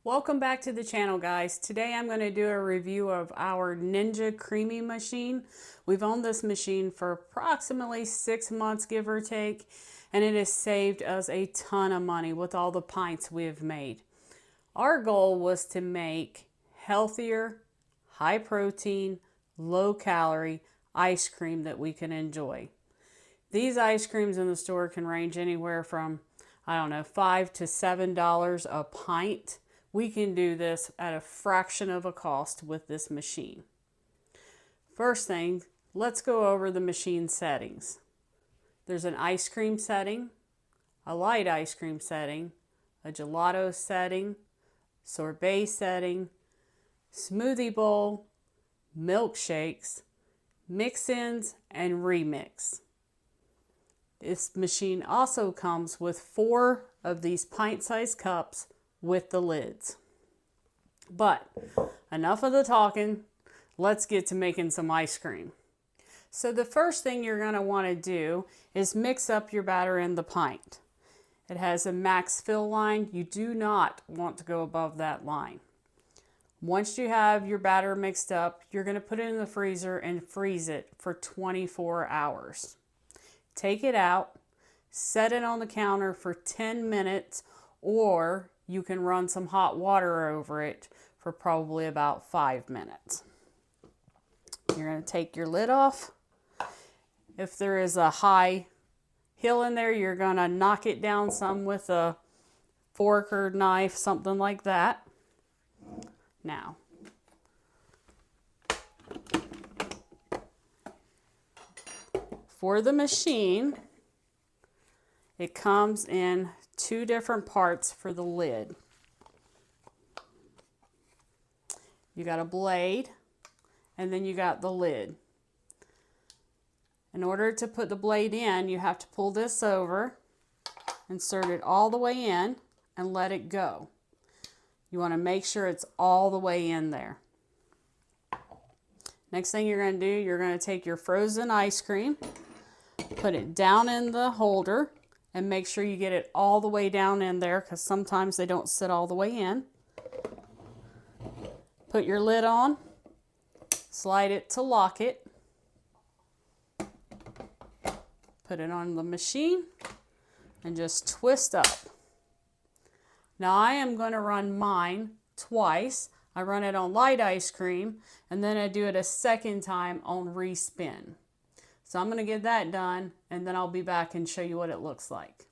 Welcome back to the channel, guys. Today I'm going to do a review of our Ninja Creami machine. We've owned this machine for approximately 6 months, give or take, and it has saved us a ton of money with all the pints we have made. Our goal was to make healthier, high protein, low calorie ice cream that we can enjoy. These ice creams in the store can range anywhere from, $5 to $7 a pint. We can do this at a fraction of a cost with this machine. First thing, let's go over the machine settings. There's an ice cream setting, a light ice cream setting, a gelato setting, sorbet setting, smoothie bowl, milkshakes, mix-ins, and remix. This machine also comes with 4 of these pint-sized cups with the lids. But enough of the talking, let's get to making some ice cream. So the first thing you're going to want to do is mix up your batter in the pint. It has a max fill line. You do not want to go above that line. Once you have your batter mixed up, you're going to put it in the freezer and freeze it for 24 hours. Take it out, set it on the counter for 10 minutes, or you can run some hot water over it for probably about 5 minutes. You're going to take your lid off. If there is a high hill in there, you're going to knock it down some with a fork or knife, something like that. Now, for the machine, it comes in 2 different parts for the lid. You got a blade, and then you got the lid. In order to put the blade in, you have to pull this over, insert it all the way in, and let it go. You want to make sure it's all the way in there. Next thing you're going to do, you're going to take your frozen ice cream, put it down in the holder, and make sure you get it all the way down in there because sometimes they don't sit all the way in. Put your lid on, slide it to lock it, put it on the machine, and just twist up. Now I am going to run mine twice. I run it on light ice cream, and then I do it a second time on respin. So I'm going to get that done, and then I'll be back and show you what it looks like.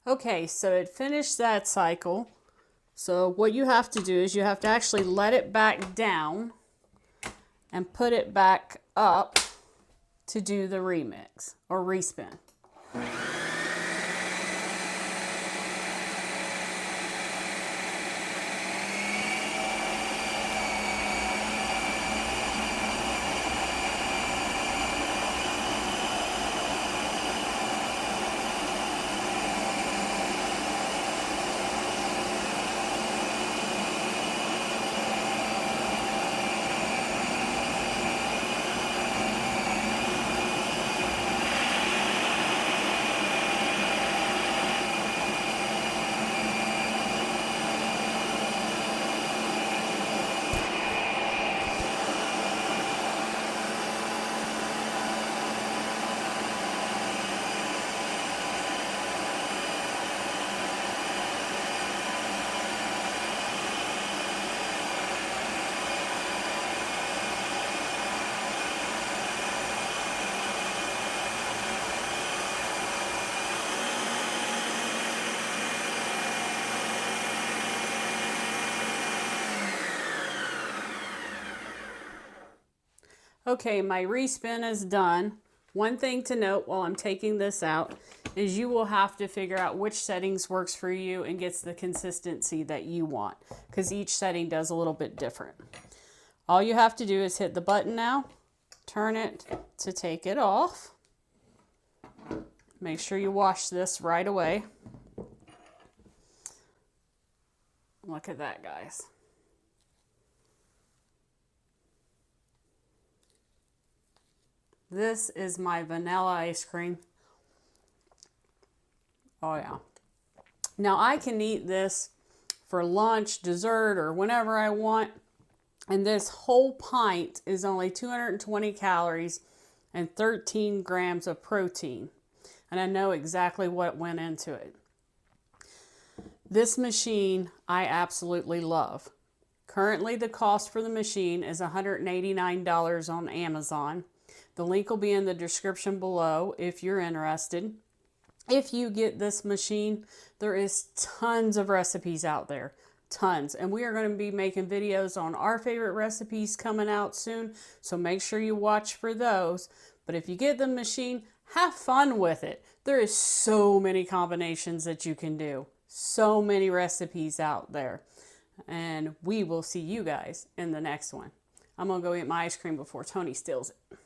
Okay, so it finished that cycle. So what you have to do is you have to actually let it back down and put it back up to do the remix or respin. Okay, my respin is done. One thing to note while I'm taking this out is you will have to figure out which settings works for you and gets the consistency that you want, because each setting does a little bit different. All you have to do is hit the button now, turn it to take it off. Make sure you wash this right away. Look at that, guys. This is my vanilla ice cream. Oh yeah. Now I can eat this for lunch, dessert, or whenever I want. And this whole pint is only 220 calories and 13 grams of protein. And I know exactly what went into it. This machine I absolutely love. Currently the cost for the machine is $189 on Amazon. The link will be in the description below if you're interested. If you get this machine, there is tons of recipes out there. Tons. And we are going to be making videos on our favorite recipes coming out soon. So make sure you watch for those. But if you get the machine, have fun with it. There is so many combinations that you can do. So many recipes out there. And we will see you guys in the next one. I'm going to go eat my ice cream before Tony steals it.